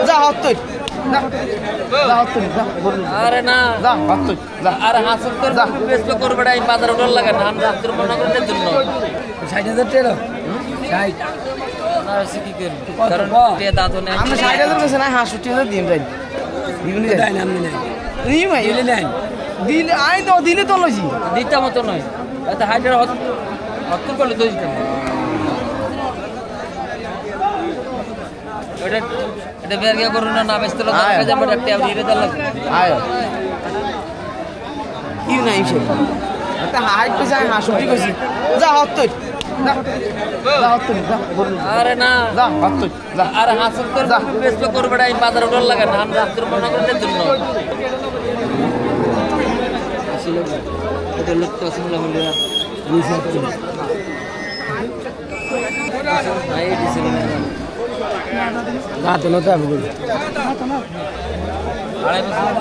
যা হত্তর আরে না যা হত্তর যা আরে হাসুর তোর বেস্ট করবে না, এই বাজার উঠার লাগে না, আমরা তোর মনে করার জন্য 60,000 টাকা 60 না সে কি করব, কারণ তে দাঁত নেই আমরা 60,000 কাছে না 65,000 দিন যাই দিগুনি যাই দেন আপনি নেন নি ভাই দিলে নেন দিলে আই তো দিলে তো লইছি দিতে মতো নয়, এত হাইটার হত্তর করলে তো দিতাম। এটা এটা বের গিয়ে করুন না, না বেচতে হলো 10,000 টাকা ট্যাব দিয়ে দিতে লাগবে। আয় কি নাই সে তা হাইট কইছে 65 কইছি যা হত্তর যা হত্তর যা আরে না যা হত্তর যা আরে হাসুর তোর বেস্ট করবে না, এই বাজার উঠার লাগে না, আমরা তোর মনে করার জন্য এটা লোক তো আসলে হলো না এই দিছিল না দাঁত নতে হবে আড়াই বছর